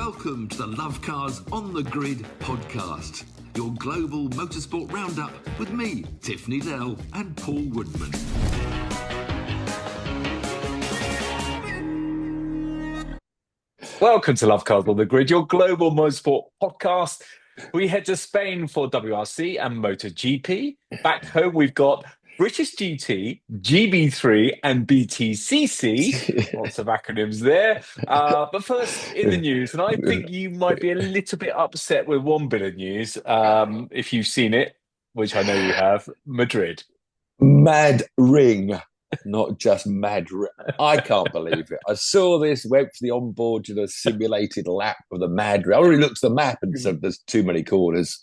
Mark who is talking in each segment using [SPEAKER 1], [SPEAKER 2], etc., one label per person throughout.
[SPEAKER 1] Welcome to the Lovecars on the Grid podcast, your global motorsport roundup with me, Tiff, Needell and Paul Woodman.
[SPEAKER 2] Welcome to Lovecars on the Grid, your global motorsport podcast. We head to Spain for WRC and Moto GP. Back home, we've got British GT, GB3 and BTCC. Lots of acronyms there. But first, in the news, and I think you might be a little bit upset with one bit of news, if you've seen it, which I know you have, Madrid.
[SPEAKER 3] Madring, not just Madrid. I can't believe it. I saw this, went for the onboard to the simulated lap of the Madrid. I already looked at the map and said there's too many corners.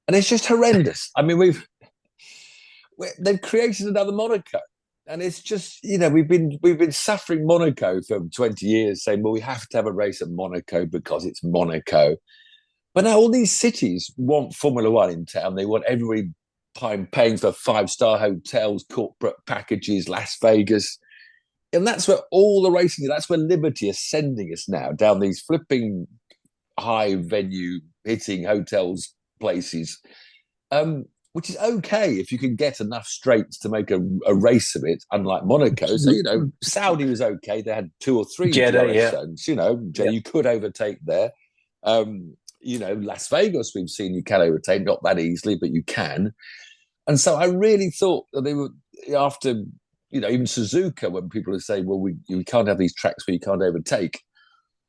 [SPEAKER 3] And it's just horrendous. I mean, they've created another Monaco. And it's just, we've been suffering Monaco for 20 years, saying, well, we have to have a race at Monaco because it's Monaco. But now all these cities want Formula One in town. They want everybody paying for five-star hotels, corporate packages, Las Vegas. And that's where all the racing is. That's where Liberty is sending us now, down these flipping high venue hitting hotels places, which is okay if you can get enough straights to make a race of it, unlike Monaco. So, Saudi was okay. They had 2 or 3
[SPEAKER 2] Jeddah,
[SPEAKER 3] zones. You could overtake there. Las Vegas, we've seen you can overtake, not that easily, but you can. And so I really thought that they were, after, even Suzuka, when people are saying, well, we can't have these tracks where you can't overtake,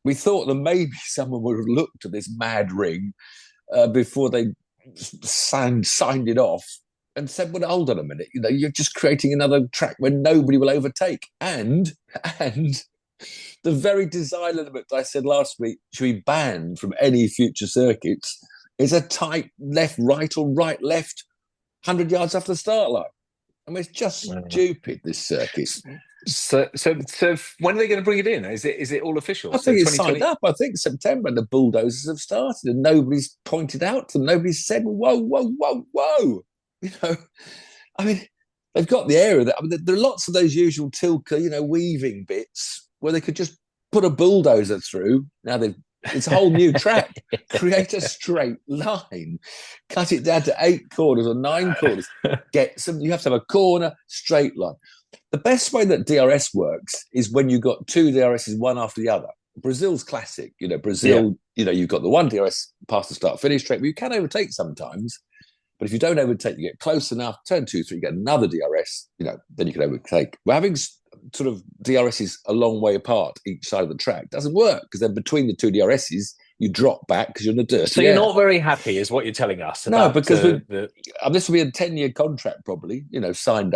[SPEAKER 3] we thought that maybe someone would have looked at this Madring before they signed it off and said, well, hold on a minute, you're just creating another track where nobody will overtake. And the very design element that I said last week should be banned from any future circuits is a tight left, right, or right, left, 100 yards off the start line. I mean, it's just stupid, this circuit.
[SPEAKER 2] So when are they going to bring it in? Is it all official?
[SPEAKER 3] I think it's signed up. I think September, and the bulldozers have started, and nobody's pointed out to them. Nobody's said, whoa. I mean, they've got the area that. I mean, there are lots of those usual Tilke, weaving bits where they could just put a bulldozer through. Now it's a whole new track. Create a straight line, cut it down to 8 corners or 9 corners. You have to have a corner, straight line. The best way that DRS works is when you've got 2 DRSs, one after the other. Brazil's classic. Brazil, you've got the one DRS past the start-finish track, but you can overtake sometimes. But if you don't overtake, you get close enough, turn 2, 3, get another DRS, then you can overtake. We're having sort of DRSs a long way apart each side of the track. Doesn't work, because then between the 2 DRSs, you drop back because you're in the dirt.
[SPEAKER 2] So you're not very happy, is what you're telling us?
[SPEAKER 3] No, because this will be a 10-year contract probably, signed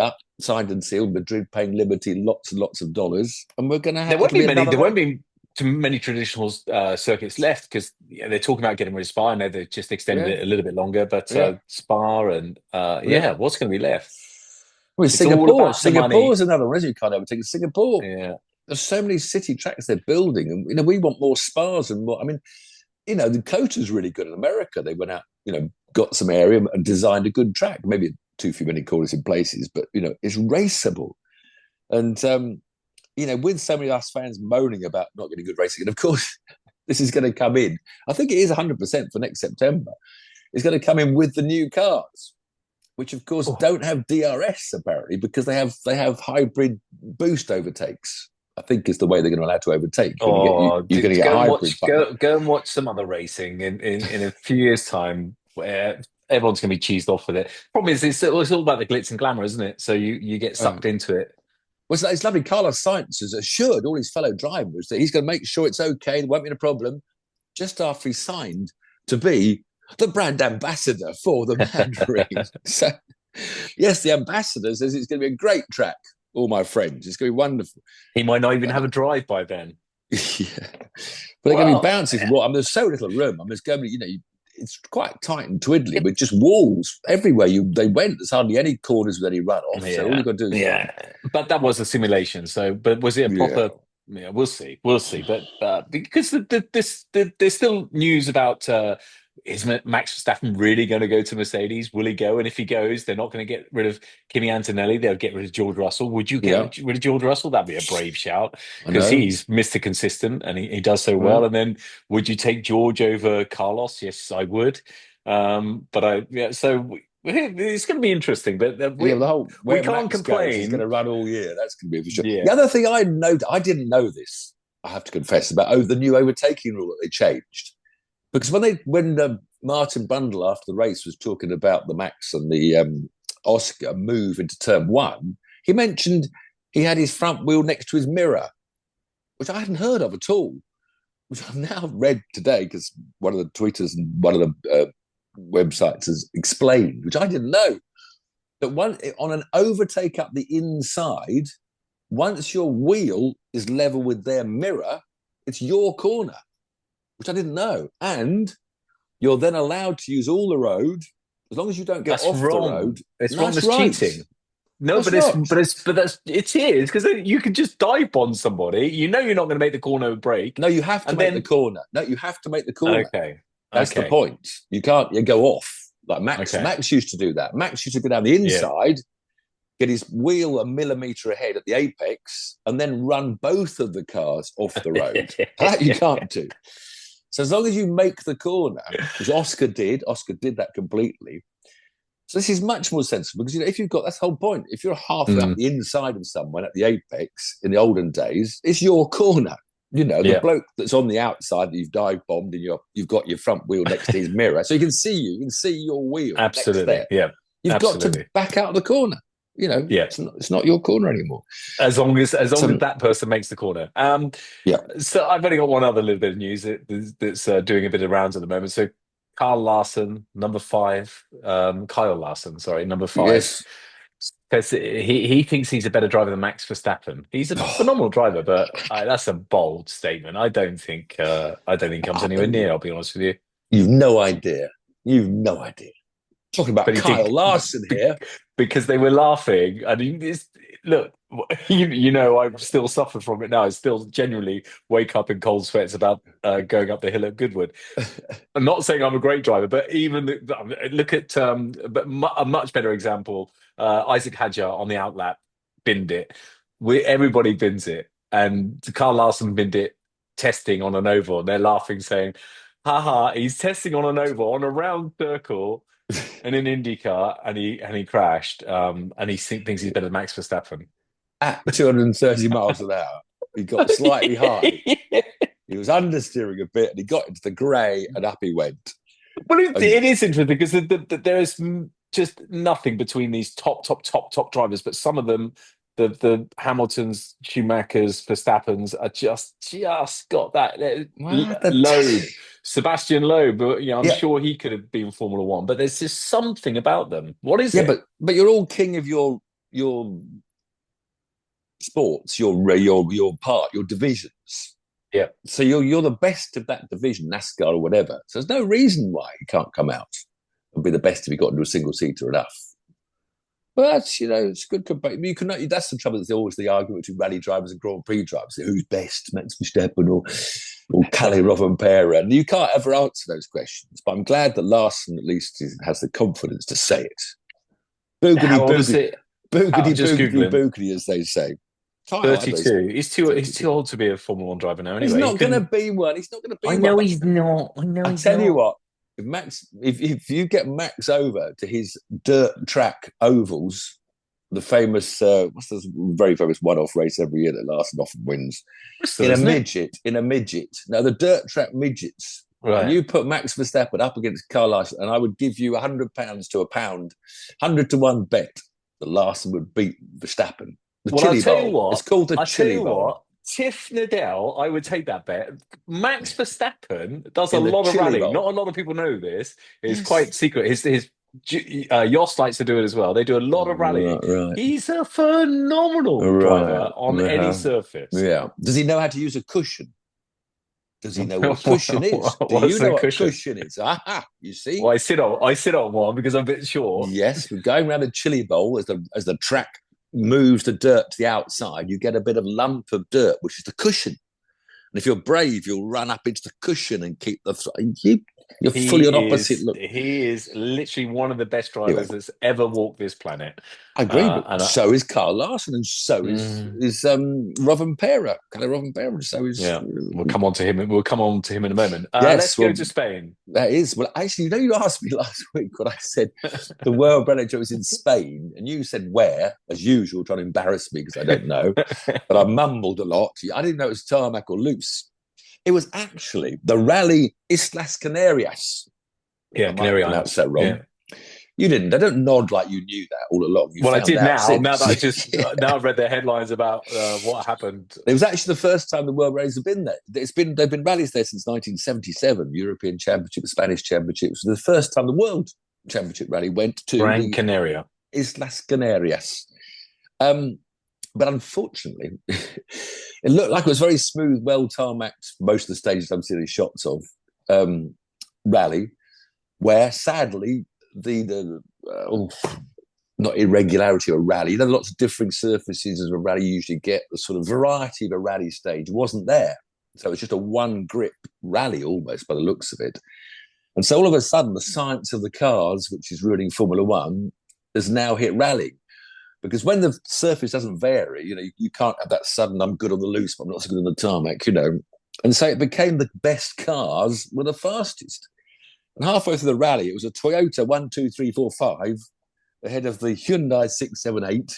[SPEAKER 3] and sealed, Madrid paying Liberty lots and lots of dollars. And we're going to have
[SPEAKER 2] there won't be too many traditional circuits left, because they're talking about getting rid of Spa. I know they've just extended it a little bit longer, but Spa and what's going to be left?
[SPEAKER 3] Well, Singapore's another one, you can't overtake Singapore. Yeah. There's so many city tracks they're building, and we want more Spas and more. I mean, the Cota's really good in America. They went out, got some area and designed a good track. Maybe too few many corners in places, but it's raceable. And with so many of us fans moaning about not getting good racing, and of course this is going to come in. I think it is 100% for next September. It's going to come in with the new cars, which of course don't have DRS apparently, because they have hybrid boost overtakes. I think is the way they're going to allow to overtake. You're going to get hybrid.
[SPEAKER 2] Go and watch some other racing in a few years' time, where everyone's going to be cheesed off with it. Problem is, it's all about the glitz and glamour, isn't it? So you get sucked into it.
[SPEAKER 3] Well, it's lovely. Carlos Sainz has assured all his fellow drivers that he's going to make sure it's okay, there won't be a problem, just after he signed to be the brand ambassador for the Madrid. So, yes, the ambassador says it's going to be a great track, all my friends. It's going to be wonderful.
[SPEAKER 2] He might not even have a drive by then.
[SPEAKER 3] Yeah. But they're going to be bouncing from water. There's so little room. There's going to be, it's quite tight and twiddly with just walls everywhere. They went. There's hardly any corners with any runoff. So all you've got to do is...
[SPEAKER 2] But that was a simulation. So, but was it a proper... Yeah, we'll see. But because there's still news about is Max Verstappen really going to go to Mercedes? Will he go? And if he goes, they're not going to get rid of Kimi Antonelli. They'll get rid of George Russell. Would you get rid of George Russell? That'd be a brave shout because he's Mr. Consistent and he does so well. And then would you take George over Carlos? Yes, I would. So it's going to be interesting. But we can't complain.
[SPEAKER 3] He's going to run all year. That's going to be for sure.
[SPEAKER 2] Yeah.
[SPEAKER 3] The other thing I didn't know this, I have to confess, about the new overtaking rule that they changed. Because when Martin Brundle after the race was talking about the Max and the Oscar move into turn one, he mentioned he had his front wheel next to his mirror, which I hadn't heard of at all, which I've now read today because one of the tweeters and one of the websites has explained, which I didn't know, that on an overtake up the inside, once your wheel is level with their mirror, it's your corner, which I didn't know. And you're then allowed to use all the road as long as you don't get off the road.
[SPEAKER 2] It's wrong. It's cheating. No, but it is because you can just dive bomb somebody. You know you're not going to make the corner break.
[SPEAKER 3] No, you have to make the corner. No, you have to make the corner.
[SPEAKER 2] Okay,
[SPEAKER 3] that's the point. You can't go off like Max. Okay. Max used to do that. Max used to go down the inside, get his wheel a millimetre ahead at the apex, and then run both of the cars off the road. That you can't do. So as long as you make the corner, which Oscar did that completely. So this is much more sensible because if you've got, that's the whole point. If you're halfway up the inside of someone at the apex in the olden days, it's your corner. The bloke that's on the outside that you've dive bombed and you've got your front wheel next to his mirror, so you can see your wheel.
[SPEAKER 2] Absolutely,
[SPEAKER 3] next there. You've got to back out of the corner. It's not your corner anymore.
[SPEAKER 2] As long as that person makes the corner. So I've only got one other little bit of news that's doing a bit of rounds at the moment. So Kyle Larson, number 5, Kyle Larson, sorry, number 5.
[SPEAKER 3] Yes.
[SPEAKER 2] Because he thinks he's a better driver than Max Verstappen. He's a phenomenal driver, but that's a bold statement. I don't think he comes anywhere near. I'll be honest with you.
[SPEAKER 3] You've no idea. Talking about Kyle Larson here.
[SPEAKER 2] Because they were laughing. I mean, look, I still suffer from it now. I still genuinely wake up in cold sweats about going up the hill at Goodwood. I'm not saying I'm a great driver, but look at a much better example. Isaac Hadjar on the outlap binned it. Everybody bins it. And Carl Larson binned it testing on an oval. And they're laughing, saying, haha, he's testing on an oval on a round circle in an IndyCar, and he crashed. And he thinks he's better than Max Verstappen.
[SPEAKER 3] At 230 miles an hour, he got slightly high. He was understeering a bit, and he got into the grey, and up he went.
[SPEAKER 2] Well, it is interesting because there is just nothing between these top drivers, but some of them, the Hamiltons, Schumachers, Verstappens, are just got that load. Sebastian Loeb, but I'm sure he could have been Formula One, but there's just something about them. What is it?
[SPEAKER 3] But you're all king of your sports, your part, your divisions.
[SPEAKER 2] Yeah.
[SPEAKER 3] So you're the best of that division, NASCAR or whatever. So there's no reason why you can't come out and be the best if you got into a single seater enough. But it's good. You can. That's the trouble. There's always the argument between rally drivers and Grand Prix drivers. Who's best, Max Verstappen or Kalle Rovanperä? And you can't ever answer those questions. But I'm glad that Larson at least has the confidence to say it. Boogity, boogity, as they say.
[SPEAKER 2] 32. He's too old to be a Formula One driver now. Anyway,
[SPEAKER 3] he's not going to be one. He's not going to be one.
[SPEAKER 2] I know he's not.
[SPEAKER 3] I tell you what. If you get Max over to his dirt track ovals, the famous what's this very famous one-off race every year that Larson often wins in a midget. Now the dirt track midgets. Right. And you put Max Verstappen up against Carl Larson, and I would give you £100 to a pound, 100 to 1 bet that Larson would beat Verstappen.
[SPEAKER 2] I'll tell you what.
[SPEAKER 3] It's called the Chili Bowl.
[SPEAKER 2] Tiff Needell, I would take that bet. Max Verstappen does a lot of rallying. Not a lot of people know this. It's quite secret. His Yost likes to do it as well. They do a lot of rallying. Right. He's a phenomenal driver on any surface.
[SPEAKER 3] Yeah. Does he know how to use a cushion? Does he know what a cushion is? Do you know what a cushion is? Aha, you see?
[SPEAKER 2] Well, I sit on one because I'm a bit short.
[SPEAKER 3] Yes, we're going around the Chili Bowl as the track moves the dirt to the outside, you get a bit of lump of dirt, which is the cushion. And if you're brave, you'll run up into the cushion and keep you're fully on opposite. Look,
[SPEAKER 2] he is literally one of the best drivers that's ever walked this planet.
[SPEAKER 3] I agree, but so is Carl Larson, and so is Rovanpera. Kind of Rovanpera. So is
[SPEAKER 2] We'll come on to him. We'll come on to him in a moment.
[SPEAKER 3] Yes,
[SPEAKER 2] let's go to Spain.
[SPEAKER 3] That is actually. You asked me last week when I said the World Rally was in Spain, and you said where, as usual, trying to embarrass me because I don't know. But I mumbled a lot. I didn't know it was tarmac or loose. It was actually the Rally Islas Canarias.
[SPEAKER 2] Yeah, Canary Islands.
[SPEAKER 3] That's so wrong. Yeah. You didn't. They don't nod like you knew that all along.
[SPEAKER 2] I did now. Since. Now that now I've read their headlines about what happened.
[SPEAKER 3] It was actually the first time the World Rallies have been there. They've been rallies there since 1977. European Championship, Spanish Championship. It was the first time the World Championship Rally went to
[SPEAKER 2] Gran Canaria.
[SPEAKER 3] Islas Canarias. But unfortunately, it looked like it was very smooth, well tarmacked. Most of the stages I'm seeing shots of rally, where sadly not irregularity of a rally. You know, lots of differing surfaces as a rally usually get. The sort of variety of a rally stage wasn't there, so it's just a one grip rally almost by the looks of it. And so all of a sudden, the science of the cars, which is ruining Formula One, has now hit rallying. Because when the surface doesn't vary, you can't have that sudden, I'm good on the loose, but I'm not so good on the tarmac, And so it became the best cars were the fastest. And halfway through the rally, it was a Toyota 1, 2, 3, 4, 5 ahead of the Hyundai 6, 7, 8,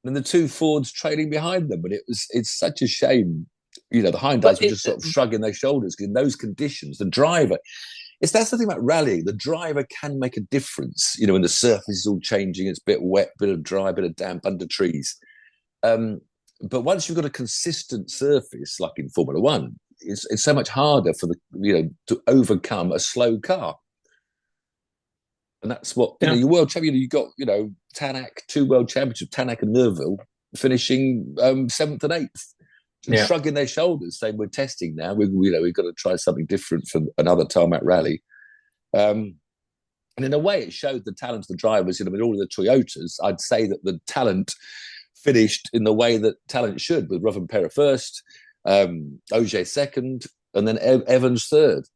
[SPEAKER 3] and the two Fords trailing behind them. And it's such a shame. The Hyundais were just sort of shrugging their shoulders because in those conditions, the driver... That's the thing about rallying. The driver can make a difference, when the surface is all changing, it's a bit wet, bit of dry, bit of damp under trees. But once you've got a consistent surface, like in Formula One, it's so much harder for to overcome a slow car. And that's what, your world champion, you got, Tanak, 2 world championships, Tanak and Neuville, finishing 7th and 8th. Shrugging their shoulders, saying we're testing now. We've got to try something different for another tarmac rally. And in a way, it showed the talent of the drivers. With all of the Toyotas, I'd say that the talent finished in the way that talent should, with Rovanpera first, Ogier second, and then Evans third.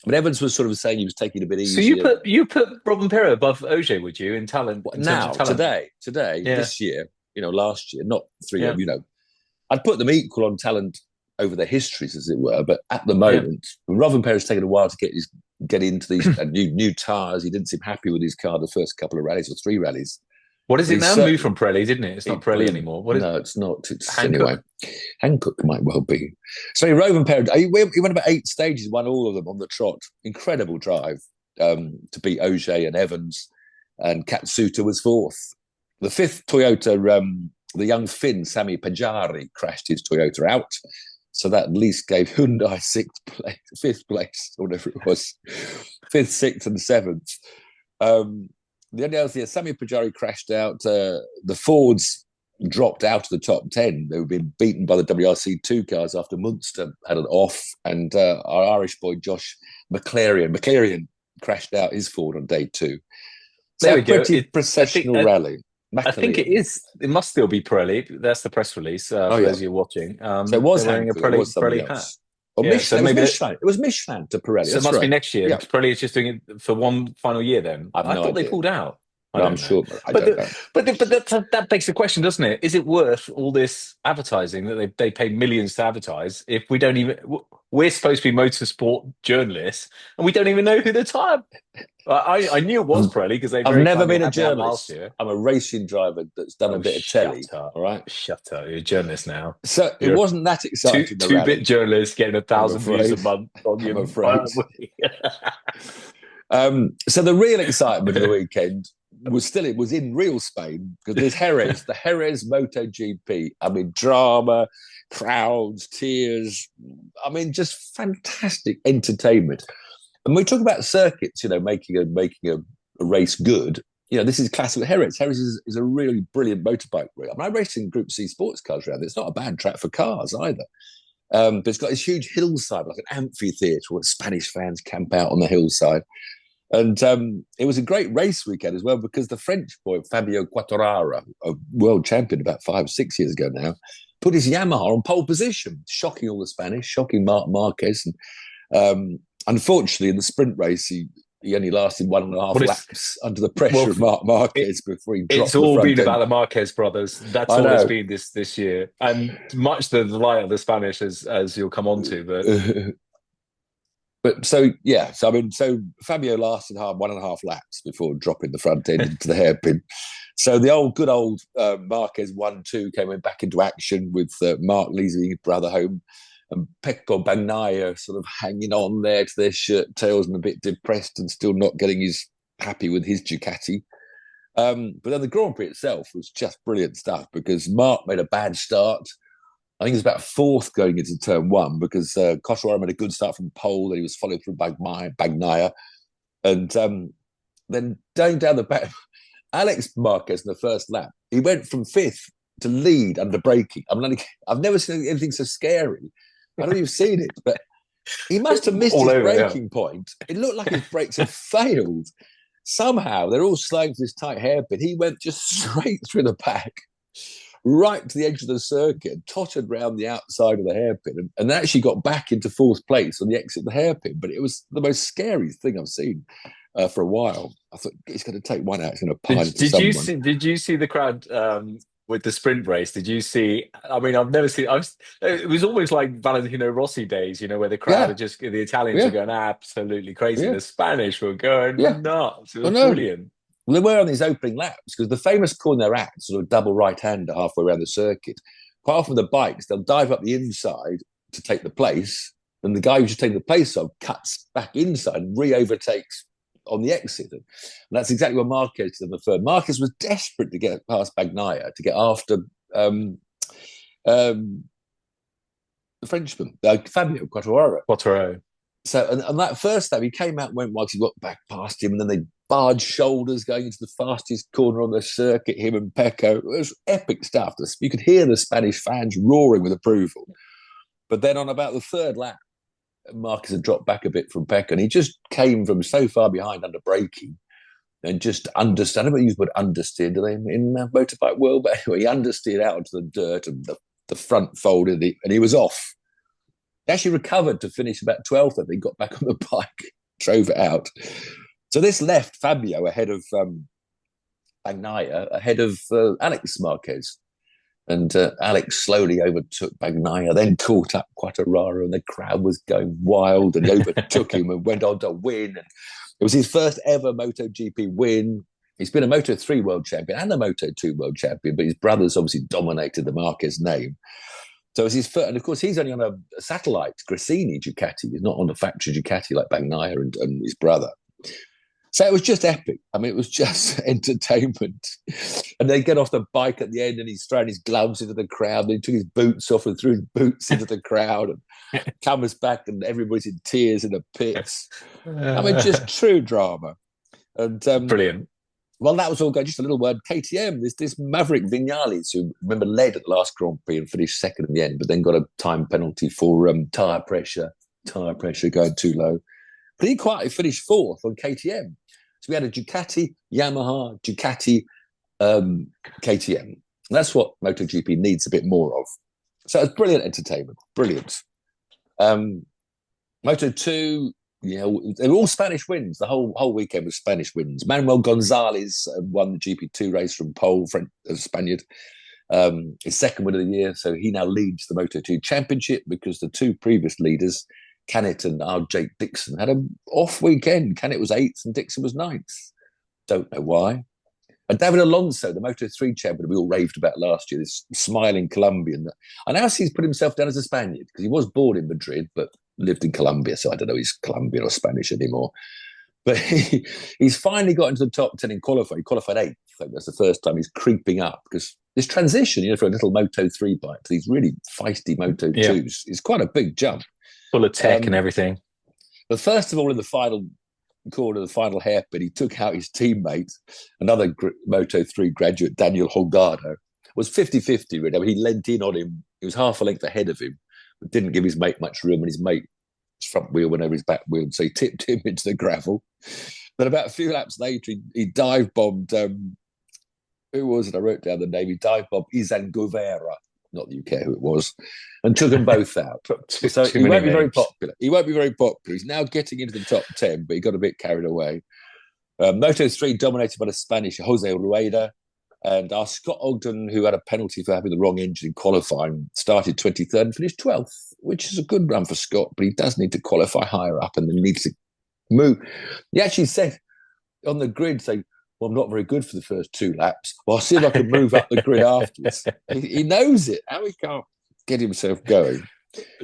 [SPEAKER 3] But Evans was sort of saying he was taking it a bit easier.
[SPEAKER 2] So you put Rovanpera above Ogier, would you, in talent?
[SPEAKER 3] Today, this year, last year, not 3 years, I'd put them equal on talent over their histories, as it were. But at the moment, Rovanpera has taken a while to get into these new tyres. He didn't seem happy with his car the first couple of rallies or 3 rallies.
[SPEAKER 2] What is it now? Moved from Pirelli, didn't it? It's not Pirelli anymore.
[SPEAKER 3] No, it's not. It's anyway. Hankook might well be. So Rovanpera, he went about 8 stages, won all of them on the trot. Incredible drive to beat Ogier and Evans, and Katsuta was 4th. The 5th Toyota. The young Finn, Sami Pajari, crashed his Toyota out. So that at least gave Hyundai 5th place, or whatever it was. 5th, 6th, and 7th. The only other thing, Sami Pajari crashed out. The Fords dropped out of the top 10. They were being beaten by the WRC 2 cars after Munster had an off. And our Irish boy, Josh McLaren crashed out his Ford on day 2. So
[SPEAKER 2] there we go.
[SPEAKER 3] Pretty processional rally.
[SPEAKER 2] I think it is. It must still be Pirelli. That's the press release for those of you watching.
[SPEAKER 3] So it was
[SPEAKER 2] wearing a Pirelli hat.
[SPEAKER 3] Or Michelin. It was Michelin to Pirelli.
[SPEAKER 2] So it must be next year. Pirelli is just doing it for one final year then. I thought they pulled out.
[SPEAKER 3] I'm sure. I don't know.
[SPEAKER 2] But that begs the question, doesn't it? Is it worth all this advertising that they pay millions to advertise if we don't even... We're supposed to be motorsport journalists and we don't even know who the tyre... I knew it was Pirelli because I've
[SPEAKER 3] never been a journalist. I'm a racing driver that's done a bit of telly.
[SPEAKER 2] Up.
[SPEAKER 3] All right,
[SPEAKER 2] shut up. You're a journalist now.
[SPEAKER 3] So it wasn't that exciting.
[SPEAKER 2] Two-bit journalist getting 1,000 views a month on your.
[SPEAKER 3] I'm afraid. So the real excitement of the weekend was in real Spain because there's Jerez, the Jerez Moto GP. I mean, drama, crowds, tears. I mean, just fantastic entertainment. And we talk about circuits, making a race good. This is classic Jerez. Jerez is a really brilliant motorbike race. I raced in Group C sports cars around there. It's not a bad track for cars either. But it's got this huge hillside, like an amphitheatre where Spanish fans camp out on the hillside. And it was a great race weekend as well because the French boy, Fabio Quartararo, a world champion about 5-6 years ago now, put his Yamaha on pole position, shocking all the Spanish, shocking Marc Marquez. And unfortunately, in the sprint race, he only lasted 1.5 laps under the pressure of Marc Marquez before he dropped
[SPEAKER 2] It's
[SPEAKER 3] the
[SPEAKER 2] all
[SPEAKER 3] front
[SPEAKER 2] been
[SPEAKER 3] end.
[SPEAKER 2] about the Marquez brothers. That's all it's been this year, and much to the delight of the Spanish, as you'll come on to.
[SPEAKER 3] But so Fabio lasted 1.5 laps before dropping the front end into the hairpin. So the good old Marquez 1-2 came back into action with Mark leading his brother home, and Pecco Bagnaia sort of hanging on there to their shirt tails and a bit depressed and still not getting happy with his Ducati. But then the Grand Prix itself was just brilliant stuff because Mark made a bad start. I think he was about fourth going into turn one because Cotteraro made a good start from pole. Then he was followed through Bagnaia. And then going down the back, Alex Marquez in the first lap, he went from fifth to lead under braking. I've never seen anything so scary. I don't know if you've seen it, but he must have missed his braking point. It looked like his brakes had failed. Somehow, they're all slowing for this tight hairpin. He went just straight through the pack, right to the edge of the circuit, tottered round the outside of the hairpin, and actually got back into fourth place on the exit of the hairpin. But it was the most scary thing I've seen for a while. I thought he's going to take one out. He's going to pile into someone.
[SPEAKER 2] Did you see the crowd with the sprint race? Did you see? I mean, I've never seen. It was almost like Valentino Rossi days, where the crowd are just the Italians were going absolutely crazy. The Spanish were going nuts. It was brilliant.
[SPEAKER 3] Well, they were on these opening laps because the famous corner they're at, sort of double right-hander halfway around the circuit. Quite often the bikes, they'll dive up the inside to take the place, and the guy who's just taking the place of cuts back inside and re-overtakes on the exit. And that's exactly what Marquez did in the third. Marquez was desperate to get past Bagnaia, to get after the Frenchman, Fabio
[SPEAKER 2] Quartararo.
[SPEAKER 3] So, and that first lap, he came out and went while he got back past him, and then they barged shoulders going into the fastest corner on the circuit, him and Pecco. It was epic stuff. You could hear the Spanish fans roaring with approval. But then on about the third lap, Marquez had dropped back a bit from Pecco, and he just came from so far behind under braking and just understandably used the word understeered, do they, in motorbike world? But anyway, he understeered out into the dirt and the front folded, and he was off. He actually recovered to finish about 12th, I think, got back on the bike, drove it out. So this left Fabio ahead of Bagnaia, ahead of Alex Marquez. And Alex slowly overtook Bagnaia, then caught up Quartararo, and the crowd was going wild, and overtook him and went on to win. And it was his first ever MotoGP win. He's been a Moto3 world champion and a Moto2 world champion, but his brothers obviously dominated the Marquez name. So it was his first, and of course he's only on a satellite Gresini Ducati. He's not on a factory Ducati like Bagnaia and his brother. So it was just epic. I mean, it was just entertainment. And they get off the bike at the end, and he's throwing his gloves into the crowd. And he took his boots off and threw his boots into the crowd, and comes back, and everybody's in tears in the pits. I mean, just true drama. And
[SPEAKER 2] brilliant.
[SPEAKER 3] Well, that was all good. Just a little word. KTM, this Maverick Vinales, who remember led at the last Grand Prix and finished second in the end, but then got a time penalty for tyre pressure going too low. But he quietly finished fourth on KTM. So we had a Ducati, Yamaha, Ducati, KTM. And that's what MotoGP needs a bit more of. So it was brilliant entertainment. Brilliant. Moto2, they were all Spanish wins. The whole weekend was Spanish wins. Manuel Gonzalez won the GP2 race from pole, Spaniard. His second win of the year. So he now leads the Moto2 championship because the two previous leaders, Canet and Jake Dixon, had an off weekend. Canet was 8th and Dixon was 9th. Don't know why. And David Alonso, the Moto3 champion we all raved about last year, this smiling Colombian. I now see he's put himself down as a Spaniard because he was born in Madrid but lived in Colombia, so I don't know if he's Colombian or Spanish anymore. But he's finally got into the top 10 in qualifying. He qualified 8th. I think that's the first time he's creeping up because this transition, for a little Moto3 bike to these really feisty Moto2s is quite a big jump.
[SPEAKER 2] Full of tech and everything.
[SPEAKER 3] But first of all, in the final corner, the final hairpin, he took out his teammate, another Moto3 graduate, Daniel Holgado. It was 50-50, really. I mean, he leant in on him. He was half a length ahead of him, but didn't give his mate much room, and his mate's front wheel went over his back wheel, so he tipped him into the gravel. Then about a few laps later, he dive-bombed, who was it? I wrote down the name. He dive-bombed Izan Guevara, not that you care who it was, and took them both out. So
[SPEAKER 2] Too
[SPEAKER 3] he won't
[SPEAKER 2] many
[SPEAKER 3] be very
[SPEAKER 2] names.
[SPEAKER 3] popular. He won't be very popular. He's now getting into the top 10, but he got a bit carried away. Moto3 dominated by the Spanish Jose Rueda, and our Scott Ogden, who had a penalty for having the wrong engine in qualifying, started 23rd and finished 12th, which is a good run for Scott, but he does need to qualify higher up and then needs to move. He actually said on the grid, saying, well, I'm not very good for the first 2 laps. Well, I'll see if I can move up the grid afterwards. He knows it. How he can't get himself going.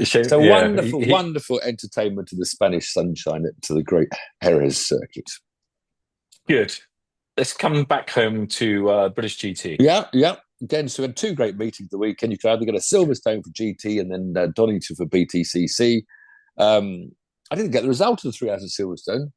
[SPEAKER 3] So wonderful entertainment to the Spanish sunshine, to the great Jerez circuit.
[SPEAKER 2] Good. Let's come back home to British GT.
[SPEAKER 3] Yeah. Again, so we had 2 great meetings the weekend. You could either get a Silverstone for GT and then Donington for BTCC. I didn't get the result of the 3 hours of Silverstone.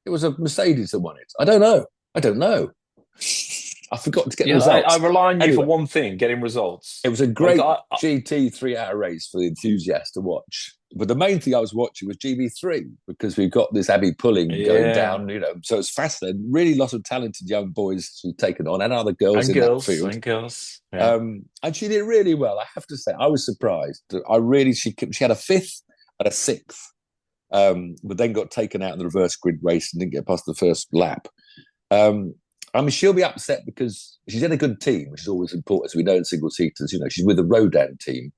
[SPEAKER 3] It was a Mercedes that won it. I don't know. I forgot to get the results.
[SPEAKER 2] I rely on you for one thing, getting results.
[SPEAKER 3] It was a great GT 3-hour race for the enthusiasts to watch. But the main thing I was watching was GB3, because we've got this Abby Pulling going down, so it's fascinating. Really lots of talented young boys who've taken on, and other girls in that field.
[SPEAKER 2] And girls. Yeah.
[SPEAKER 3] And she did really well, I have to say. I was surprised. She had a 5th and a 6th. But then got taken out in the reverse grid race and didn't get past the first lap. She'll be upset because she's in a good team, which is always important, as we know in single seaters. She's with the Rodan team,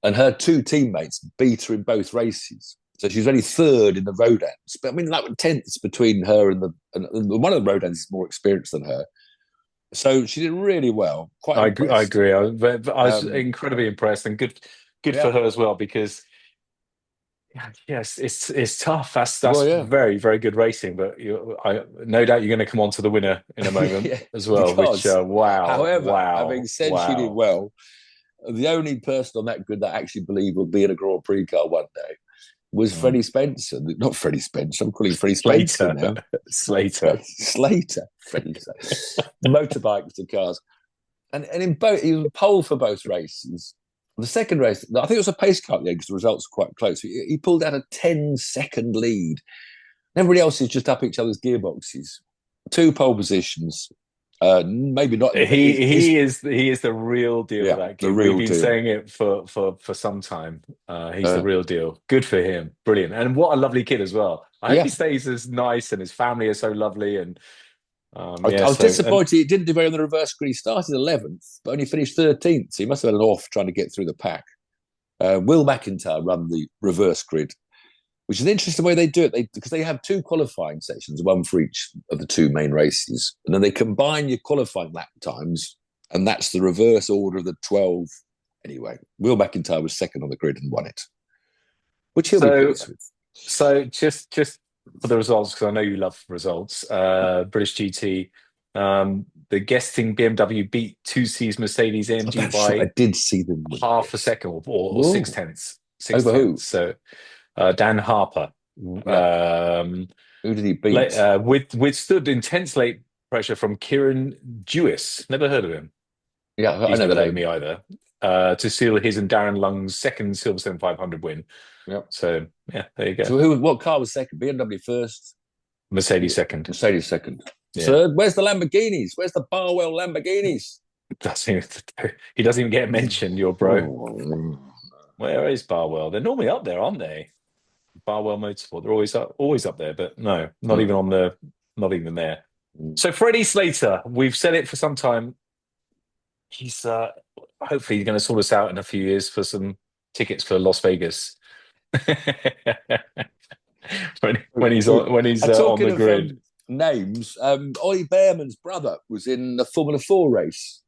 [SPEAKER 3] and her 2 teammates beat her in both races. So she's only 3rd in the Rodans. But like 10ths between her and one of the Rodans is more experienced than her. So she did really well.
[SPEAKER 2] I agree. I was incredibly impressed, and good for her as well, because. Yes, it's tough. That's very, very good racing. But no doubt you're going to come on to the winner in a moment as well. Because,
[SPEAKER 3] however, having said she did well, the only person on that grid that I actually believe will be in a Grand Prix car one day was Freddie Spencer. Not Freddie Spencer. I'm calling Freddie Spencer now.
[SPEAKER 2] Slater.
[SPEAKER 3] Freddie motorbikes to cars, and in both he was pole for both races. The second race, I think it was a pace car because the results were quite close. He pulled out a 10-second lead. Everybody else is just up each other's gearboxes. 2 pole positions. Maybe not.
[SPEAKER 2] He is the real deal.
[SPEAKER 3] Yeah,
[SPEAKER 2] that
[SPEAKER 3] the real
[SPEAKER 2] We've been
[SPEAKER 3] deal.
[SPEAKER 2] saying it for some time. He's the real deal. Good for him. Brilliant. And what a lovely kid as well. I hope he stays as nice, and his family is so lovely. And I was
[SPEAKER 3] disappointed he didn't do very on the reverse grid. He started 11th, but only finished 13th. So he must have had an off trying to get through the pack. Will McIntyre run the reverse grid, which is an interesting way they do it. Because they have 2 qualifying sections, 1 for each of the 2 main races, and then they combine your qualifying lap times, and that's the reverse order of the 12. Anyway, Will McIntyre was 2nd on the grid and won it, which he'll be pleased with.
[SPEAKER 2] So just for the results, because I know you love results. British GT, the guesting BMW beat 2C's Mercedes AMG by
[SPEAKER 3] I did see them
[SPEAKER 2] half a second or 6 tenths.
[SPEAKER 3] Over who?
[SPEAKER 2] So Dan Harper.
[SPEAKER 3] Who did he beat?
[SPEAKER 2] Withstood intense late pressure from Kieran Jewis. Never heard of him.
[SPEAKER 3] Yeah,
[SPEAKER 2] He's
[SPEAKER 3] I never
[SPEAKER 2] never
[SPEAKER 3] know
[SPEAKER 2] me either. To seal his and Darren Lung's 2nd Silverstone 500 win.
[SPEAKER 3] Yep.
[SPEAKER 2] So there you go.
[SPEAKER 3] So what car was 2nd? BMW 1st.
[SPEAKER 2] Mercedes 2nd.
[SPEAKER 3] Mercedes 2nd.
[SPEAKER 2] Yeah.
[SPEAKER 3] 3rd. Where's the Lamborghinis? Where's the Barwell Lamborghinis?
[SPEAKER 2] He doesn't even get mentioned, your bro.
[SPEAKER 3] Oh.
[SPEAKER 2] Where is Barwell? They're normally up there, aren't they? Barwell Motorsport. They're always up there, but no, not even there. So Freddie Slater, we've said it for some time. He's hopefully going to sort us out in a few years for some tickets for Las Vegas. when he's on the grid.
[SPEAKER 3] Names. Ollie Behrman's brother was in the Formula 4 race.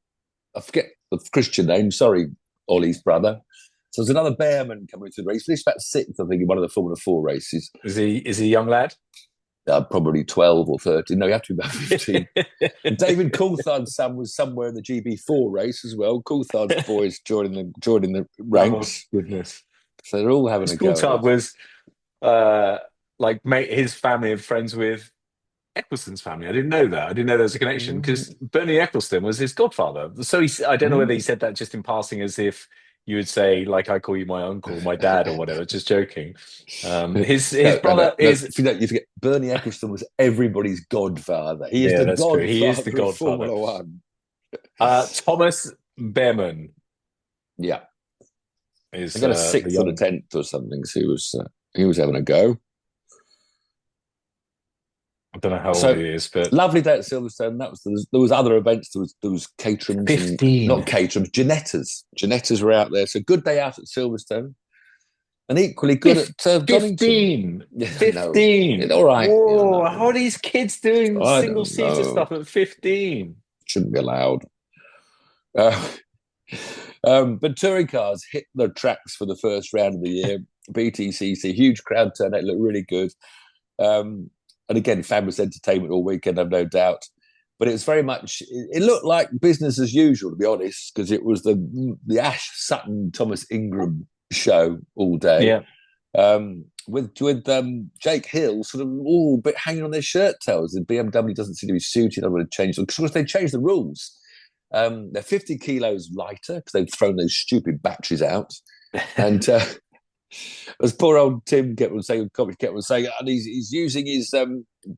[SPEAKER 3] I forget the Christian name. Sorry, Ollie's brother. So there's another Behrman coming into the race. Finished about 6th, I think, in one of the Formula 4 races.
[SPEAKER 2] Is he a young lad?
[SPEAKER 3] Probably 12 or 13. No, you have to be about 15. And David Coulthard's son was somewhere in the GB4 race as well. Coulthard's boys joining the ranks.
[SPEAKER 2] Oh, goodness.
[SPEAKER 3] So they're all having a go.
[SPEAKER 2] Coulthard was his family and friends with Eccleston's family. I didn't know that. I didn't know there was a connection because Bernie Eccleston was his godfather. So I don't know whether he said that just in passing, as if you would say, like, I call you my uncle, my dad, or whatever. Just joking. His brother is.
[SPEAKER 3] If you forget, Bernie Eccleston was everybody's godfather. He is the godfather.
[SPEAKER 2] He is the godfather.
[SPEAKER 3] Formula 1.
[SPEAKER 2] Thomas Behrman.
[SPEAKER 3] Yeah,
[SPEAKER 2] Is
[SPEAKER 3] I got a
[SPEAKER 2] the
[SPEAKER 3] sixth or a
[SPEAKER 2] young
[SPEAKER 3] 10th or something. So he was having a go.
[SPEAKER 2] I don't know how old
[SPEAKER 3] So
[SPEAKER 2] he is, but
[SPEAKER 3] lovely day at Silverstone. There was other events. There was caterums and
[SPEAKER 2] 15.
[SPEAKER 3] not caterums, Janettas. Janettas were out there. So good day out at Silverstone, and equally good at Donington.
[SPEAKER 2] 15.
[SPEAKER 3] Yeah,
[SPEAKER 2] 15.
[SPEAKER 3] no, all right.
[SPEAKER 2] Whoa, how are these kids doing
[SPEAKER 3] I
[SPEAKER 2] single
[SPEAKER 3] don't
[SPEAKER 2] seater
[SPEAKER 3] know.
[SPEAKER 2] stuff at 15?
[SPEAKER 3] Shouldn't be allowed. But touring cars hit the tracks for the first round of the year. BTCC, huge crowd turnout, looked really good. And again, fabulous entertainment all weekend, I've no doubt. But it was very much, it looked like business as usual, to be honest, because it was the Ash Sutton Thomas Ingram show all day.
[SPEAKER 2] Yeah.
[SPEAKER 3] With Jake Hill sort of all bit hanging on their shirt tails. The BMW doesn't seem to be suited. I'm going to change them. Of course, they changed the rules. They're 50 kilos lighter because they've thrown those stupid batteries out. And as poor old Tim kept on saying, and he's using his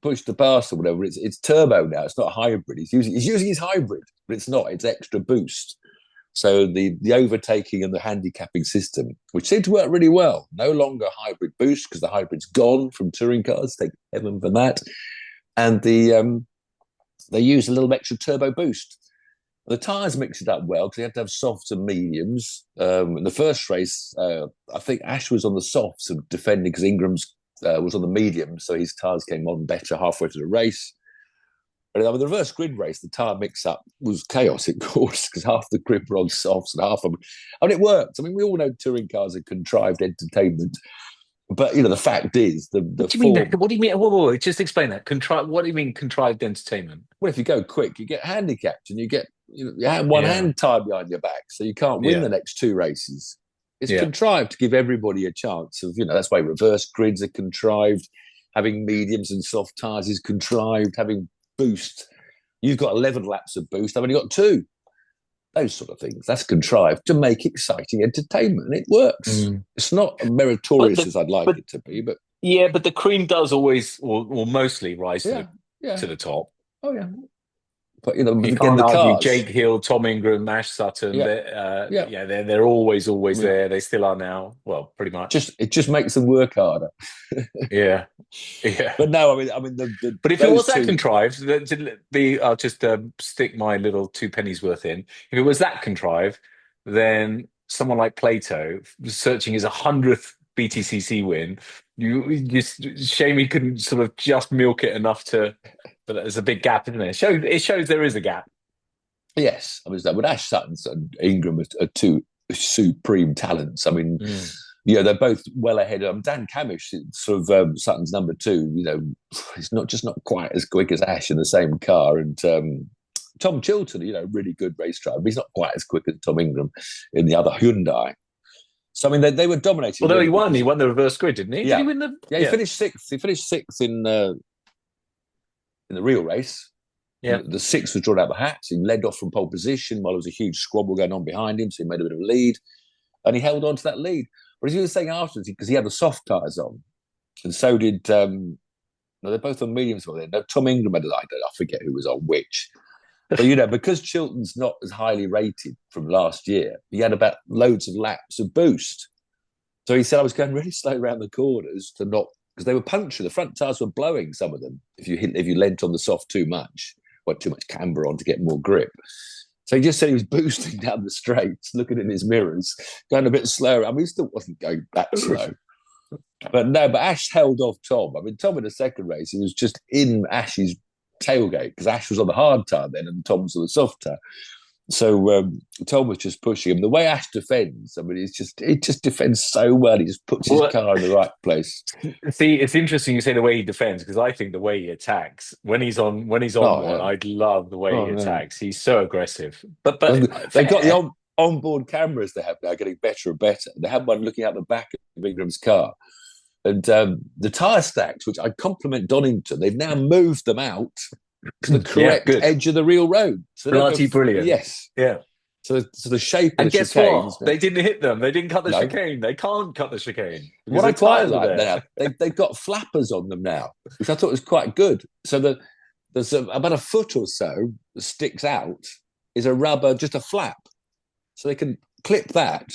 [SPEAKER 3] push to pass or whatever. It's turbo now. It's not hybrid. He's using his hybrid, but it's not. It's extra boost. So the overtaking and the handicapping system, which seemed to work really well, no longer hybrid boost because the hybrid's gone from touring cars. Thank heaven for that. And they use a little extra turbo boost. The tyres mixed it up well because they had to have softs and mediums. In the first race, I think Ash was on the softs and defending because Ingram's was on the medium, so his tyres came on better halfway through the race. But in the reverse grid race, the tyre mix-up was chaos, of course, because half the grid were on softs and half of them. I mean, it worked. I mean, we all know touring cars are contrived entertainment. But, the fact is...
[SPEAKER 2] What do you mean? What do you mean? Whoa, just explain that. What do you mean contrived entertainment?
[SPEAKER 3] Well, if you go quick, you get handicapped and you get... you have one hand tied behind your back, so you can't win the next two races. It's contrived to give everybody a chance of, that's why reverse grids are contrived. Having mediums and soft tyres is contrived. Having boost, you've got 11 laps of boost. I've only got 2. Those sort of things. That's contrived to make exciting entertainment, and it works. It's not meritorious as I'd like it to be, but
[SPEAKER 2] but the cream does always, or mostly, rise to the top.
[SPEAKER 3] Oh yeah. But you
[SPEAKER 2] can't
[SPEAKER 3] the
[SPEAKER 2] argue
[SPEAKER 3] cars.
[SPEAKER 2] Jake Hill, Tom Ingram, Ash Sutton. They're always there. They still are now. Well, pretty much.
[SPEAKER 3] It just makes them work harder.
[SPEAKER 2] Yeah.
[SPEAKER 3] But no, I mean,
[SPEAKER 2] but if it was that contrived, I'll just stick my little 2 pennies worth in. If it was that contrived, then someone like Plato searching his 100th BTCC win, you just shame he couldn't sort of just milk it enough to. But there's a big gap, isn't there? It shows there is a gap.
[SPEAKER 3] Yes, I mean, with Ash Sutton and Ingram are 2 supreme talents. I mean, they're both well ahead of Dan Camish, sort of Sutton's number 2. He's not quite as quick as Ash in the same car, and Tom Chilton, really good race driver. But he's not quite as quick as Tom Ingram in the other Hyundai. So I mean, they were dominating.
[SPEAKER 2] Although he won the reverse grid, didn't he?
[SPEAKER 3] Yeah.
[SPEAKER 2] Did he win the?
[SPEAKER 3] Yeah, he finished 6th. He finished 6th in the real race.
[SPEAKER 2] Yeah.
[SPEAKER 3] The 6th was drawn out the hat. He led off from pole position while there was a huge squabble going on behind him. So he made a bit of a lead and he held on to that lead. But as he was saying afterwards, because he had the soft tyres on, and so did, they're both on mediums. No, Tom Ingram had, I forget who was on which. But, because Chilton's not as highly rated from last year, he had about loads of laps of boost. So he said, I was going really slow around the corners to not, because they were puncturing. The front tyres were blowing, some of them, if you leant on the soft too much, or too much camber on to get more grip. So he just said he was boosting down the straights, looking in his mirrors, going a bit slower. I mean, he still wasn't going that slow. But Ash held off Tom. I mean, Tom in the second race, he was just in Ash's tailgate, because Ash was on the hard tyre then and Tom's on the soft tyre. So Tom was just pushing him. The way Ash defends, I mean, it just defends so well. He just puts his car in the right place.
[SPEAKER 2] See, it's interesting you say the way he defends, because I think the way he attacks when he's on one, I love the way he attacks. He's so aggressive. But
[SPEAKER 3] they've got the onboard cameras they have now getting better and better. They have one looking out the back of Ingram's car. And the tyre stacks, which I compliment Donington, they've now moved them out to the correct edge of the real road. So
[SPEAKER 2] bloody brilliant.
[SPEAKER 3] Yes.
[SPEAKER 2] Yeah.
[SPEAKER 3] So the shape of
[SPEAKER 2] and
[SPEAKER 3] the
[SPEAKER 2] guess
[SPEAKER 3] chicanes...
[SPEAKER 2] what? They didn't hit them. They didn't cut the chicane. They can't cut the chicane.
[SPEAKER 3] What I quite like now, they've got flappers on them now, which I thought was quite good. So there's about a foot or so that sticks out is a rubber, just a flap. So they can clip that,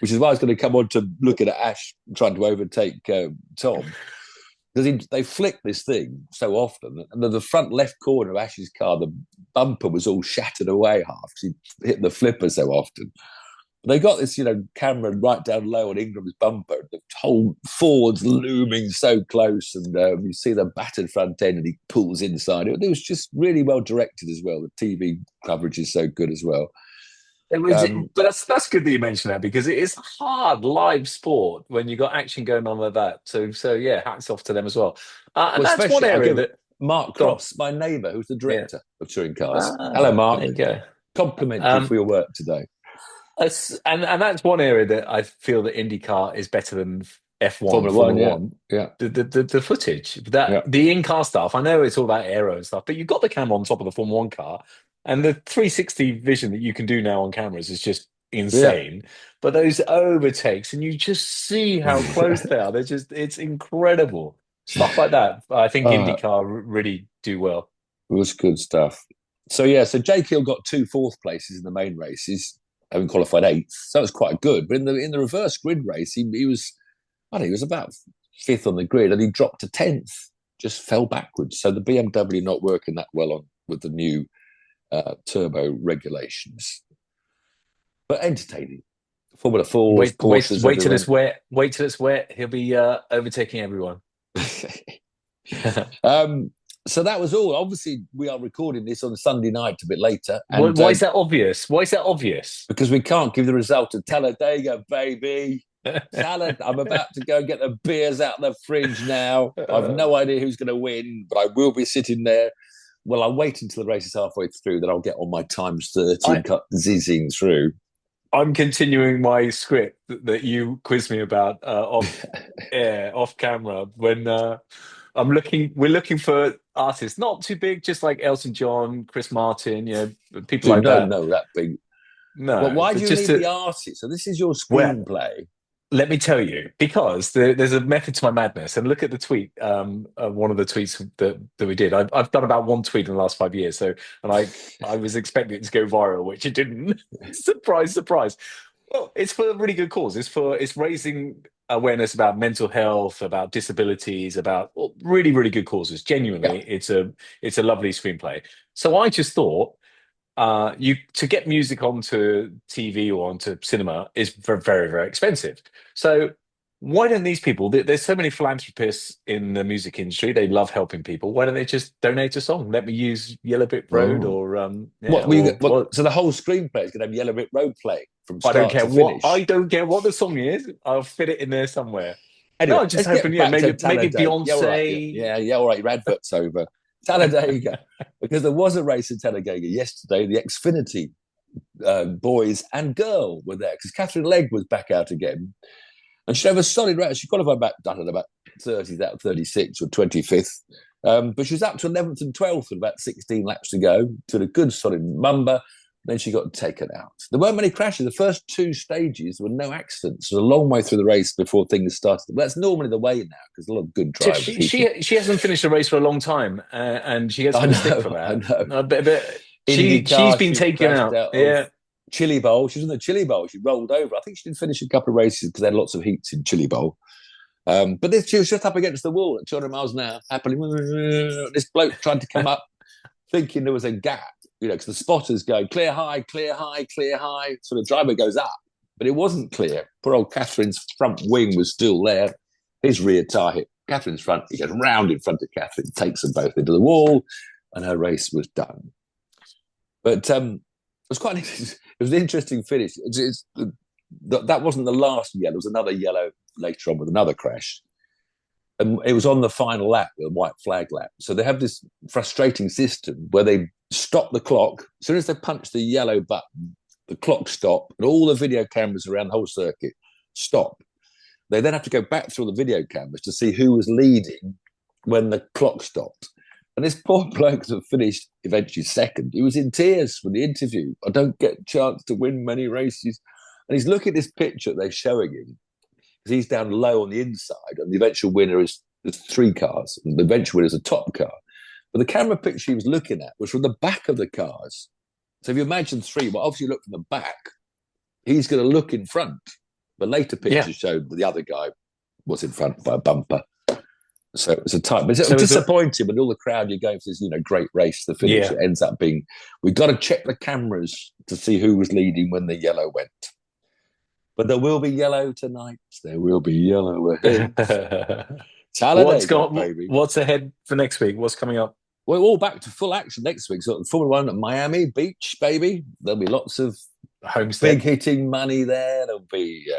[SPEAKER 3] which is why I was going to come on to looking at Ash trying to overtake Tom. Because they flick this thing so often, and the front left corner of Ash's car, the bumper was all shattered away half because he hit the flipper so often. But they got this, camera right down low on Ingram's bumper, the whole Ford's looming so close, and you see the battered front end, and he pulls inside it. It was just really well directed as well. The TV coverage is so good as well.
[SPEAKER 2] It was, but that's good that you mentioned that, because it is hard live sport when you've got action going on like that. So yeah, hats off to them as well. And that's one area that
[SPEAKER 3] Mark Cross, my neighbour, who's the director of touring cars. Hello, Mark.
[SPEAKER 2] There you go.
[SPEAKER 3] Compliment you for your work today.
[SPEAKER 2] And that's one area that I feel that IndyCar is better than F1,
[SPEAKER 3] Formula One. Yeah.
[SPEAKER 2] The footage, the in-car stuff. I know it's all that aero and stuff, but you've got the camera on top of the Formula One car. And the 360 vision that you can do now on cameras is just insane. Yeah. But those overtakes, and you just see how close they are. It's incredible. Stuff like that. I think IndyCar really do well.
[SPEAKER 3] It was good stuff. So Jake Hill got 2 fourth places in the main races, having qualified 8th. So that was quite good. But in the reverse grid race, he was about 5th on the grid, and he dropped to 10th, just fell backwards. So the BMW not working that well with the new turbo regulations, but entertaining. Formula 4.
[SPEAKER 2] Wait till it's wet. Wait till it's wet. He'll be overtaking everyone.
[SPEAKER 3] So that was all. Obviously, we are recording this on Sunday night a bit later.
[SPEAKER 2] And, why is that obvious? Why is that obvious?
[SPEAKER 3] Because we can't give the result of Talladega, baby. I'm about to go get the beers out of the fridge now. I've no idea who's going to win, but I will be sitting there. Well, I'll wait until the race is halfway through, then I'll get on my times 30 and cut zizzing through.
[SPEAKER 2] I'm continuing my script that you quizzed me about off camera. When we're looking for artists not too big, just like Elton John, Chris Martin, people like that.
[SPEAKER 3] No, that big.
[SPEAKER 2] No.
[SPEAKER 3] But why do you need the artists? So this is your screenplay.
[SPEAKER 2] Let me tell you, because there's a method to my madness. And look at the tweet, one of the tweets that we did. I've done about 1 tweet in the last 5 years. And I was expecting it to go viral, which it didn't. Surprise, surprise. Well, it's for a really good cause. It's raising awareness about mental health, about disabilities, about really, really good causes. Genuinely, it's a lovely screenplay. So I just thought, to get music onto TV or onto cinema is very, very, very expensive. So why don't these people? There's so many philanthropists in the music industry. They love helping people. Why don't they just donate a song? Let me use Yellow Brick Road or
[SPEAKER 3] so the whole screenplay is going to have Yellow Brick Road play from start to finish.
[SPEAKER 2] I don't care what the song is. I'll fit it in there somewhere.
[SPEAKER 3] Anyway,
[SPEAKER 2] no, just hoping maybe Beyonce.
[SPEAKER 3] Yeah, all right. Your advert's over. Talladega, because there was a race in Talladega yesterday. The Xfinity boys and girl were there because Catherine Legg was back out again, and she had a solid race. She qualified about 30th out of 36 or 25th, but she was up to 11th and 12th with about 16 laps to go. To a good solid number. Then she got taken out. There weren't many crashes. The first 2 stages there were no accidents. It was a long way through the race before things started. But that's normally the way now because a lot of good drivers.
[SPEAKER 2] She hasn't finished a race for a long time, and she gets a stick for that. I know. But she's been taken out. Yeah.
[SPEAKER 3] Chili Bowl. She was in the Chili Bowl. She rolled over. I think she did finish a couple of races because they had lots of heats in Chili Bowl. But she was just up against the wall at 200 miles an hour, happily. This bloke tried to come up thinking there was a gap. Because the spotters go clear high, clear high, clear high. So the driver goes up, but it wasn't clear. Poor old Catherine's front wing was still there. His rear tyre hit Catherine's front. He goes round in front of Catherine, takes them both into the wall, and her race was done. But it was quite it was an interesting finish. That wasn't the last yellow. There was another yellow later on with another crash. And it was on the final lap, the white flag lap. So they have this frustrating system where they stop the clock. As soon as they punch the yellow button, the clock stops, and all the video cameras around the whole circuit stop. They then have to go back through the video cameras to see who was leading when the clock stopped. And this poor bloke that finished eventually second, he was in tears for the interview. I don't get a chance to win many races. And he's looking at this picture they're showing him. He's down low on the inside, and the eventual winner is 3 cars. And the eventual winner is a top car. But the camera picture he was looking at was from the back of the cars. So if you imagine 3, well, obviously you look from the back, he's going to look in front. But later pictures showed that the other guy was in front by a bumper. So it was a tight, but it's disappointing with all the crowd you're going for this, great race. The finish it ends up being, we've got to check the cameras to see who was leading when the yellow went. But there will be yellow tonight. There will be yellow ahead.
[SPEAKER 2] Baby. What's ahead for next week? What's coming up?
[SPEAKER 3] We're all back to full action next week. So Formula One at Miami Beach, baby. There'll be lots of big hitting money there. There'll be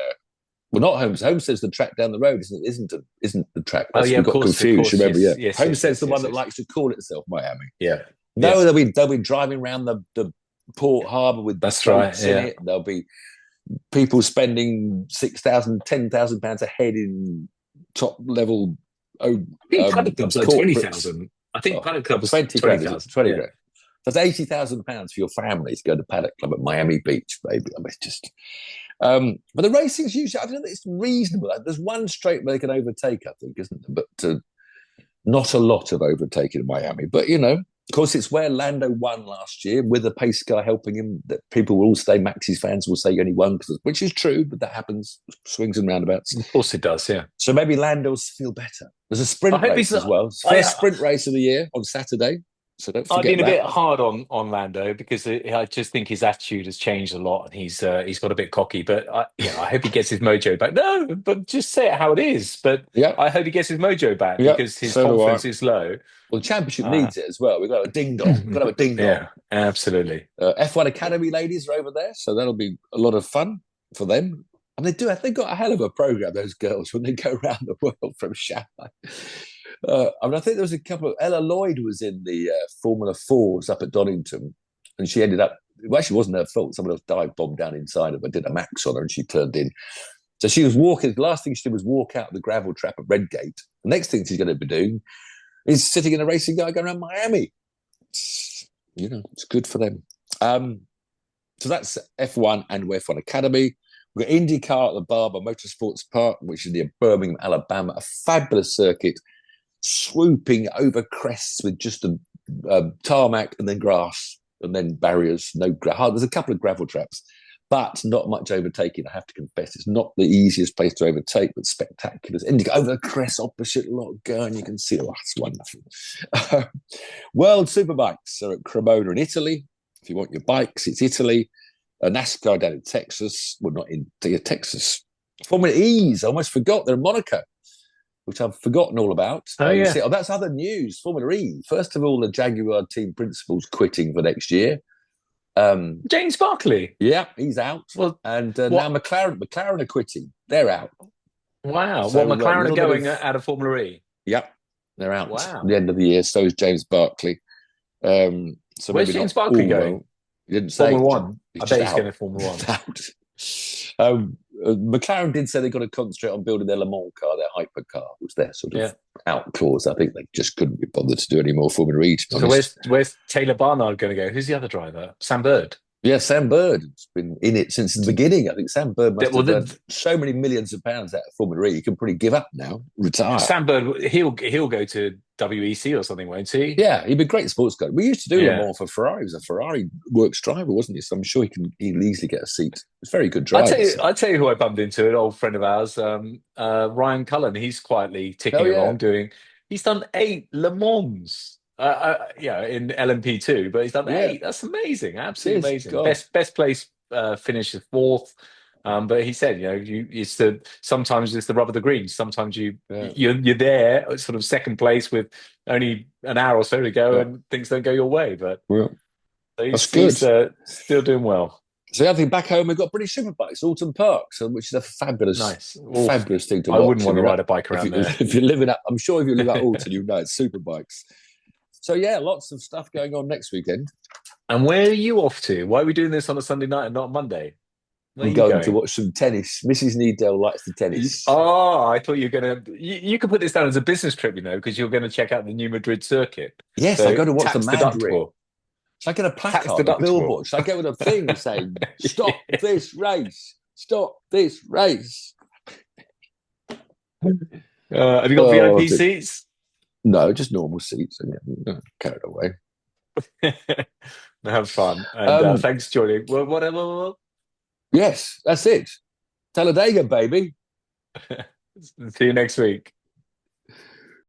[SPEAKER 3] not Homestead. Homestead's the track down the road, isn't the track?
[SPEAKER 2] That's
[SPEAKER 3] we got confused. Remember,
[SPEAKER 2] yes,
[SPEAKER 3] Homestead's the one that likes to call itself Miami.
[SPEAKER 2] Yeah.
[SPEAKER 3] No, they'll be driving around the port harbour with boats in it. There'll be people spending £6,000, £10,000 a head in top level.
[SPEAKER 2] Paddock clubs like 20,000. I think Paddock club was 20,000.
[SPEAKER 3] 20 grand. That's £80,000 for your family to go to Paddock Club at Miami Beach, baby. I mean, it's just. But the racing's usually, I don't know, it's reasonable. There's one straight where they can overtake, I think, isn't there? But not a lot of overtaking in Miami. But, of course, it's where Lando won last year with a pace car helping him. That people will all say, Max's fans will say he only won, which is true, but that happens, swings and roundabouts.
[SPEAKER 2] Of course it does, yeah.
[SPEAKER 3] So maybe Lando's feel better. There's a sprint race as well. First sprint race of the year on Saturday. So don't forget
[SPEAKER 2] I've been a bit hard on Lando because I just think his attitude has changed a lot and he's got a bit cocky. But I hope he gets his mojo back. No, but just say it how it is. But I hope he gets his mojo back because his confidence is low.
[SPEAKER 3] Well, the championship needs it as well. We've got a ding dong. We've got to have a ding dong.
[SPEAKER 2] Yeah, absolutely.
[SPEAKER 3] F1 Academy ladies are over there, so that'll be a lot of fun for them. And they've got a hell of a program. Those girls when they go around the world from Shanghai. I think there was a couple. Ella Lloyd was in the Formula 4s up at Donington, and she ended up. Well, actually, it wasn't her fault. Someone else dive bombed down inside of her, did a max on her, and she turned in. So she was walking. The last thing she did was walk out the gravel trap at Redgate. The next thing she's going to be doing is sitting in a racing car going around Miami. It's good for them. So that's F1 and F1 Academy. We've got IndyCar at the Barber Motorsports Park, which is near Birmingham, Alabama, a fabulous circuit. Swooping over crests with just a tarmac and then grass and then barriers. There's a couple of gravel traps, but not much overtaking. I have to confess, it's not the easiest place to overtake, but spectacular. And you go over the crest opposite Lotgo, and you can see. It's wonderful. World Superbikes are at Cremona in Italy. If you want your bikes, it's Italy. NASCAR down in Texas. Well, not in Texas. Formula E's. I almost forgot they're in Monaco, which I've forgotten all about. That's other news. Formula E. First of all, the Jaguar team principal's quitting for next year.
[SPEAKER 2] James Barkley.
[SPEAKER 3] Yeah, he's out. Well, and now McLaren are quitting. They're out.
[SPEAKER 2] Wow. So, McLaren are going out of Formula E?
[SPEAKER 3] Yep, they're out at the end of the year. So is James Barkley. So
[SPEAKER 2] where's James Barkley going?
[SPEAKER 3] Well. He didn't say.
[SPEAKER 2] Formula One. I bet he's going to Formula
[SPEAKER 3] One. McLaren did say they've got to concentrate on building their Le Mans car, their hypercar, was their sort of out clause. I think they just couldn't be bothered to do any more Formula E.
[SPEAKER 2] So where's Taylor Barnard going to go? Who's the other driver? Sam Bird.
[SPEAKER 3] Yeah, Sam Bird has been in it since the beginning. I think Sam Bird must have earned so many millions of pounds out of Formula E. He can pretty give up now, retire.
[SPEAKER 2] Sam Bird, he'll go to WEC or something, won't he?
[SPEAKER 3] Yeah, he'd be a great sports car. We used to do Le Mans for Ferrari. He was a Ferrari works driver, wasn't he? So I'm sure he'll easily get a seat. It's very good driver.
[SPEAKER 2] I tell you who I bumped into, an old friend of ours, Ryan Cullen. He's quietly ticking along he's done 8 Le Mans. In LMP2, but he's done 8. That's amazing, absolutely amazing. Best place finish is 4th. But he said, sometimes it's the rub of the green. Sometimes you're there, sort of second place with only an hour or so to go, and things don't go your way. But
[SPEAKER 3] that's good.
[SPEAKER 2] He's still doing well.
[SPEAKER 3] So the other thing, back home, we've got British Superbikes, Alton Park, which is a fabulous thing to watch.
[SPEAKER 2] I wouldn't want to ride a bike around there.
[SPEAKER 3] If you're living up, I'm sure if you live at Alton, you know it's Superbikes. So, lots of stuff going on next weekend.
[SPEAKER 2] And where are you off to? Why are we doing this on a Sunday night and not Monday?
[SPEAKER 3] I'm going to watch some tennis. Mrs. Needell likes the tennis.
[SPEAKER 2] Oh, I thought you were going to... You could put this down as a business trip, because you're going to check out the new Madrid circuit.
[SPEAKER 3] Yes, so I go to watch the Madrid. Should I get a placard, a billboard? Should I get with a thing saying, stop this race, stop this race?
[SPEAKER 2] Have you got VIP seats?
[SPEAKER 3] No, just normal seats. And carried away.
[SPEAKER 2] Have fun. And thanks for joining. What?
[SPEAKER 3] Yes, that's it. Talladega, baby.
[SPEAKER 2] See you next week.